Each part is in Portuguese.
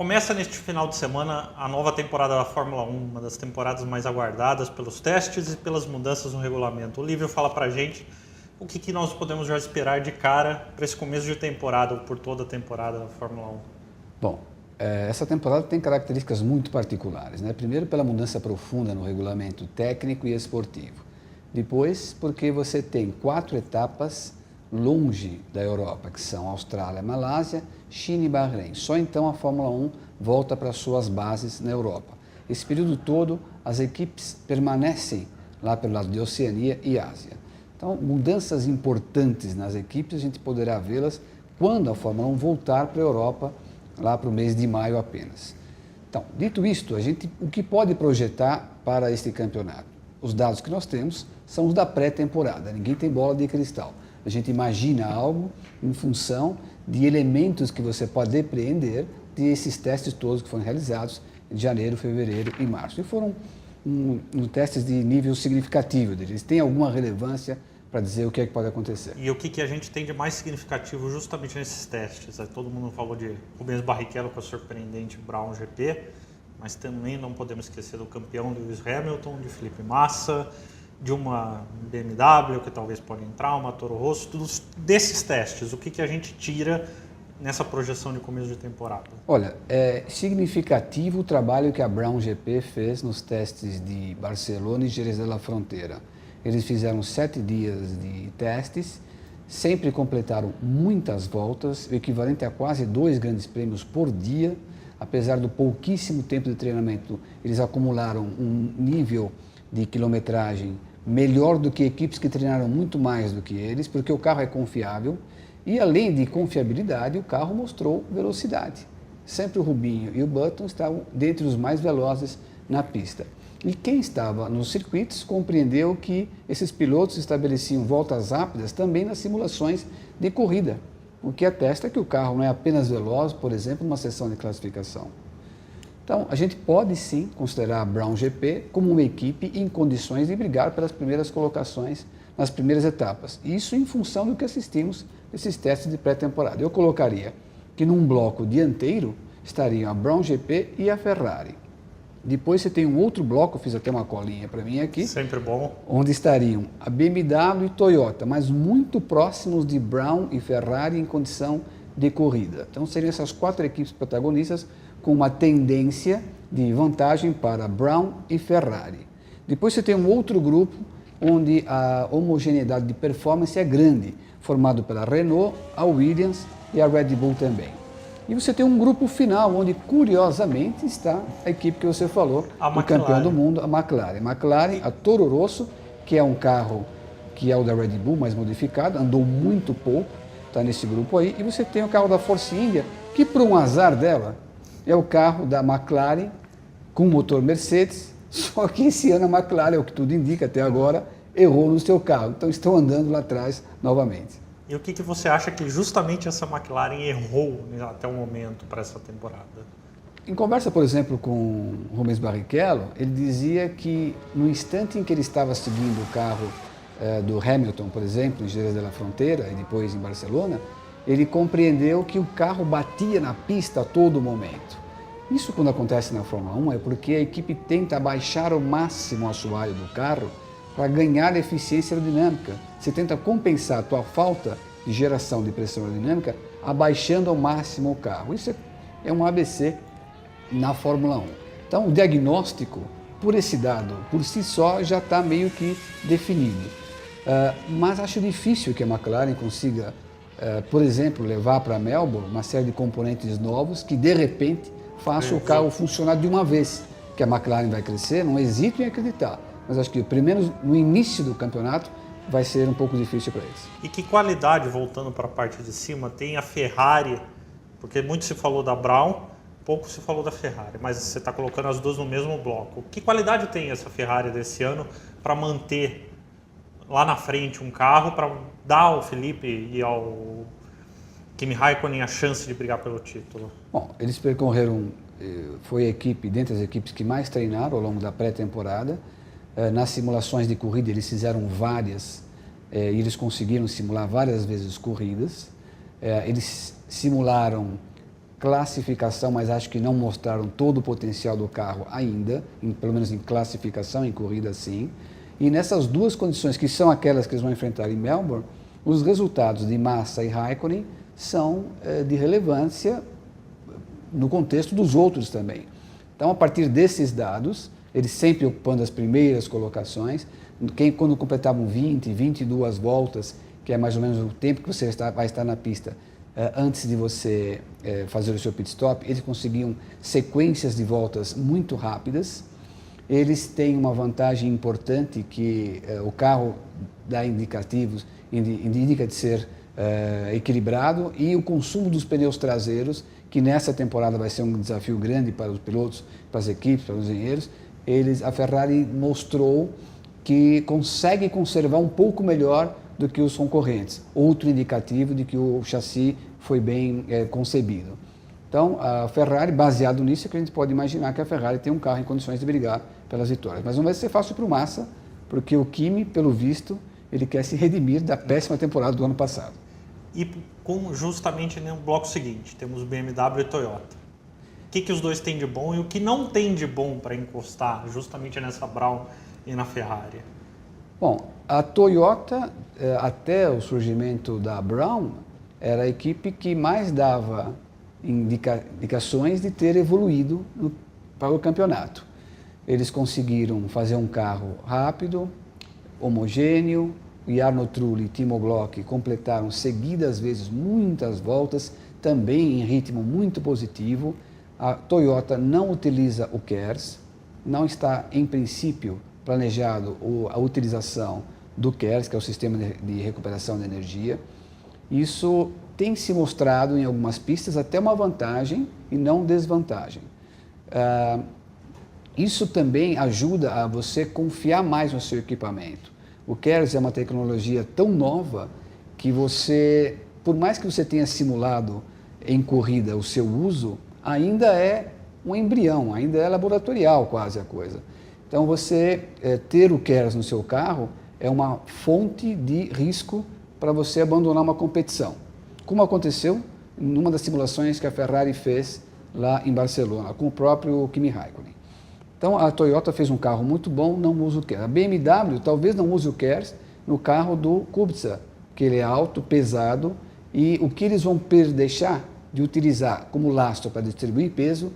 Começa neste final de semana a nova temporada da Fórmula 1, uma das temporadas mais aguardadas pelos testes e pelas mudanças no regulamento. O Lívio fala pra gente o que nós podemos já esperar de cara para esse começo de temporada, ou por toda a temporada da Fórmula 1. Bom, essa temporada tem características muito particulares, né? Primeiro, pela mudança profunda no regulamento técnico e esportivo. Depois, porque você tem 4 etapas longe da Europa, que são Austrália, Malásia, China e Bahrein. Só então a Fórmula 1 volta para suas bases na Europa. Esse período todo, as equipes permanecem lá pelo lado de Oceania e Ásia. Então, mudanças importantes nas equipes, a gente poderá vê-las quando a Fórmula 1 voltar para a Europa, lá para o mês de maio apenas. Então, dito isto, o que pode projetar para este campeonato? Os dados que nós temos são os da pré-temporada, ninguém tem bola de cristal. A gente imagina algo em função de elementos que você pode depreender desses testes todos que foram realizados em janeiro, fevereiro e março. E foram testes de nível significativo, eles têm alguma relevância para dizer o que é que pode acontecer. E o que a gente tem de mais significativo justamente nesses testes? Todo mundo falou de Rubens Barrichello com a surpreendente Brown GP, mas também não podemos esquecer do campeão Lewis Hamilton, de Felipe Massa, de uma BMW que talvez pode entrar, uma Toro Rosso, desses testes, o que a gente tira nessa projeção de começo de temporada? Olha, é significativo o trabalho que a Brown GP fez nos testes de Barcelona e Jerez de la Frontera. Eles fizeram 7 dias de testes, sempre completaram muitas voltas, o equivalente a quase 2 grandes prêmios por dia. Apesar do pouquíssimo tempo de treinamento, eles acumularam um nível de quilometragem melhor do que equipes que treinaram muito mais do que eles, porque o carro é confiável e, além de confiabilidade, o carro mostrou velocidade. Sempre o Rubinho e o Button estavam dentre os mais velozes na pista. E quem estava nos circuitos compreendeu que esses pilotos estabeleciam voltas rápidas também nas simulações de corrida, o que atesta que o carro não é apenas veloz, por exemplo, numa sessão de classificação. Então, a gente pode sim considerar a Brown GP como uma equipe em condições de brigar pelas primeiras colocações nas primeiras etapas. Isso em função do que assistimos nesses testes de pré-temporada. Eu colocaria que num bloco dianteiro estariam a Brown GP e a Ferrari. Depois você tem um outro bloco, fiz até uma colinha para mim aqui. Sempre bom. Onde estariam a BMW e Toyota, mas muito próximos de Brown e Ferrari em condição de corrida. Então seriam essas 4 equipes protagonistas com uma tendência de vantagem para Brown e Ferrari. Depois você tem um outro grupo onde a homogeneidade de performance é grande, formado pela Renault, a Williams e a Red Bull também. E você tem um grupo final, onde curiosamente está a equipe que você falou, o campeão do mundo, a McLaren. A McLaren, a Toro Rosso, que é um carro que é o da Red Bull, mais modificado, andou muito pouco, está nesse grupo aí. E você tem o carro da Force India, que por um azar dela, é o carro da McLaren com motor Mercedes, só que esse ano a McLaren, é o que tudo indica até agora, errou no seu carro. Então estão andando lá atrás novamente. E o que você acha que justamente essa McLaren errou até o momento para essa temporada? Em conversa, por exemplo, com Rubens Barrichello, ele dizia que no instante em que ele estava seguindo o carro do Hamilton, por exemplo, em Jerez de la Frontera e depois em Barcelona, ele compreendeu que o carro batia na pista a todo momento. Isso, quando acontece na Fórmula 1, é porque a equipe tenta abaixar ao máximo o assoalho do carro para ganhar eficiência aerodinâmica. Você tenta compensar a tua falta de geração de pressão aerodinâmica abaixando ao máximo o carro. Isso é um ABC na Fórmula 1. Então, o diagnóstico, por esse dado, por si só, já está meio que definido. Mas acho difícil que a McLaren consiga, por exemplo, levar para Melbourne uma série de componentes novos que, de repente, façam o carro funcionar de uma vez. Que a McLaren vai crescer, não hesito em acreditar. Mas acho que, pelo menos no início do campeonato, vai ser um pouco difícil para eles. E que qualidade, voltando para a parte de cima, tem a Ferrari? Porque muito se falou da Brown, pouco se falou da Ferrari, mas você está colocando as duas no mesmo bloco. Que qualidade tem essa Ferrari desse ano para manter lá na frente um carro, para dar ao Felipe e ao Kimi Raikkonen a chance de brigar pelo título? Bom, eles percorreram, foi a equipe, dentre as equipes que mais treinaram ao longo da pré-temporada. Nas simulações de corrida eles fizeram várias, e eles conseguiram simular várias vezes corridas. Eles simularam classificação, mas acho que não mostraram todo o potencial do carro ainda, pelo menos em classificação, em corrida sim. E nessas duas condições, que são aquelas que eles vão enfrentar em Melbourne, os resultados de Massa e Raikkonen são de relevância no contexto dos outros também. Então, a partir desses dados, eles sempre ocupando as primeiras colocações, quando completavam 20, 22 voltas, que é mais ou menos o tempo que você vai estar na pista, antes de você fazer o seu pit stop, eles conseguiam sequências de voltas muito rápidas. Eles têm uma vantagem importante que o carro dá indicativos, indica de ser equilibrado, e o consumo dos pneus traseiros, que nessa temporada vai ser um desafio grande para os pilotos, para as equipes, para os engenheiros. A Ferrari mostrou que consegue conservar um pouco melhor do que os concorrentes, outro indicativo de que o chassi foi bem concebido. Então, a Ferrari, baseado nisso, é que a gente pode imaginar que a Ferrari tem um carro em condições de brigar pelas vitórias. Mas não vai ser fácil para o Massa, porque o Kimi, pelo visto, ele quer se redimir da péssima temporada do ano passado. E justamente no bloco seguinte, temos BMW e Toyota. O que os dois têm de bom e o que não tem de bom para encostar justamente nessa Brown e na Ferrari? Bom, a Toyota, até o surgimento da Brown, era a equipe que mais dava indicações de ter evoluído para o campeonato. Eles conseguiram fazer um carro rápido, homogêneo, e Arno Trulli e Timo Glock completaram seguidas vezes muitas voltas, também em ritmo muito positivo. A Toyota não utiliza o KERS, não está, em princípio, planejado a utilização do KERS, que é o sistema de recuperação de energia. Isso tem se mostrado em algumas pistas até uma vantagem e não desvantagem. Isso também ajuda a você confiar mais no seu equipamento. O KERS é uma tecnologia tão nova que você, por mais que você tenha simulado em corrida o seu uso, ainda é um embrião, ainda é laboratorial quase a coisa. Então você ter o KERS no seu carro é uma fonte de risco para você abandonar uma competição. Como aconteceu numa das simulações que a Ferrari fez lá em Barcelona, com o próprio Kimi Raikkonen. Então a Toyota fez um carro muito bom, não usa o KERS. A BMW talvez não use o KERS no carro do Kubica, que ele é alto, pesado, e o que eles vão deixar de utilizar como lastro para distribuir peso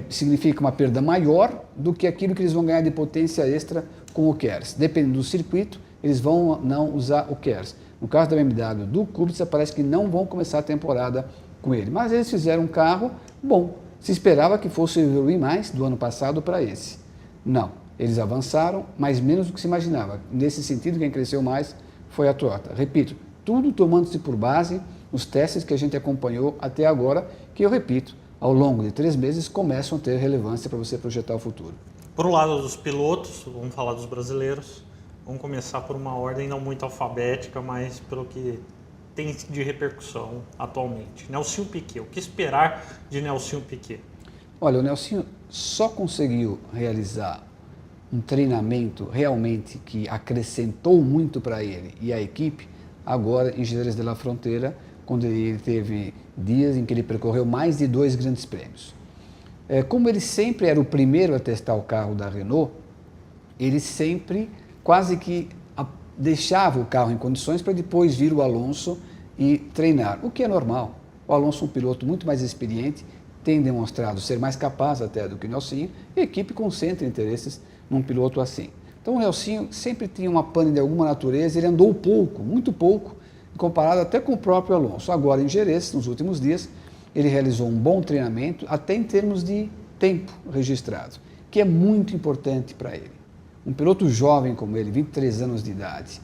significa uma perda maior do que aquilo que eles vão ganhar de potência extra com o KERS. Dependendo do circuito, eles vão não usar o KERS. No caso da BMW do Kubica, parece que não vão começar a temporada com ele. Mas eles fizeram um carro bom. Se esperava que fosse evoluir mais do ano passado para esse. Não. Eles avançaram, mas menos do que se imaginava. Nesse sentido, quem cresceu mais foi a Toyota. Repito, tudo tomando-se por base os testes que a gente acompanhou até agora, que eu repito, ao longo de 3 meses começam a ter relevância para você projetar o futuro. Por um lado dos pilotos, vamos falar dos brasileiros. Vamos começar por uma ordem não muito alfabética, mas pelo que tem de repercussão atualmente. Nelsinho Piquet, o que esperar de Nelsinho Piquet? Olha, o Nelsinho só conseguiu realizar um treinamento realmente que acrescentou muito para ele e a equipe agora em Jerez de la Frontera, quando ele teve dias em que ele percorreu mais de 2 grandes prêmios. Como ele sempre era o primeiro a testar o carro da Renault, ele sempre quase que deixava o carro em condições para depois vir o Alonso e treinar, o que é normal. O Alonso é um piloto muito mais experiente, tem demonstrado ser mais capaz até do que o Nelsinho, e a equipe concentra interesses num piloto assim. Então o Nelsinho sempre tinha uma pane de alguma natureza, ele andou pouco, muito pouco, comparado até com o próprio Alonso. Agora em Jerez, nos últimos dias, ele realizou um bom treinamento, até em termos de tempo registrado, que é muito importante para ele. Um piloto jovem como ele, 23 anos de idade,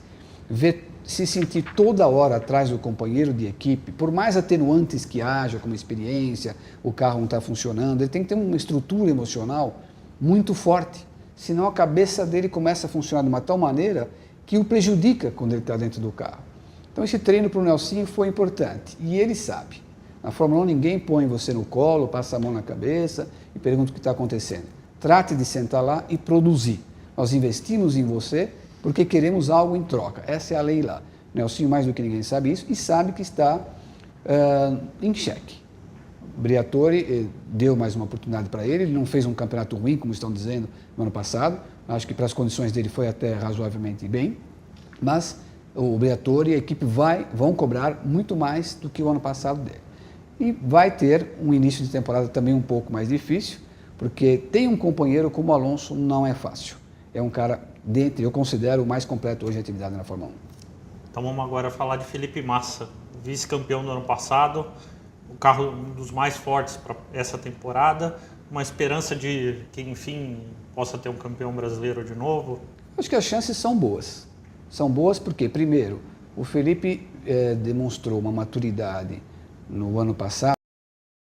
se sentir toda hora atrás do companheiro de equipe, por mais atenuantes que haja, como experiência, o carro não está funcionando, ele tem que ter uma estrutura emocional muito forte, senão a cabeça dele começa a funcionar de uma tal maneira que o prejudica quando ele está dentro do carro. Então esse treino para o Nelsinho foi importante, e ele sabe. Na Fórmula 1 ninguém põe você no colo, passa a mão na cabeça e pergunta o que está acontecendo. Trate de sentar lá e produzir. Nós investimos em você porque queremos algo em troca. Essa é a lei lá. Nelsinho mais do que ninguém sabe isso e sabe que está em xeque. Briatore deu mais uma oportunidade para ele, ele não fez um campeonato ruim, como estão dizendo, no ano passado, acho que para as condições dele foi até razoavelmente bem, mas o Briatore e a equipe vão cobrar muito mais do que o ano passado dele. E vai ter um início de temporada também um pouco mais difícil, porque tem um companheiro como o Alonso não é fácil. É um cara, eu considero o mais completo hoje em atividade na Fórmula 1. Então vamos agora falar de Felipe Massa, vice-campeão do ano passado, o carro um dos mais fortes para essa temporada, uma esperança de que, enfim, possa ter um campeão brasileiro de novo? Acho que as chances são boas. São boas porque, primeiro, o Felipe demonstrou uma maturidade no ano passado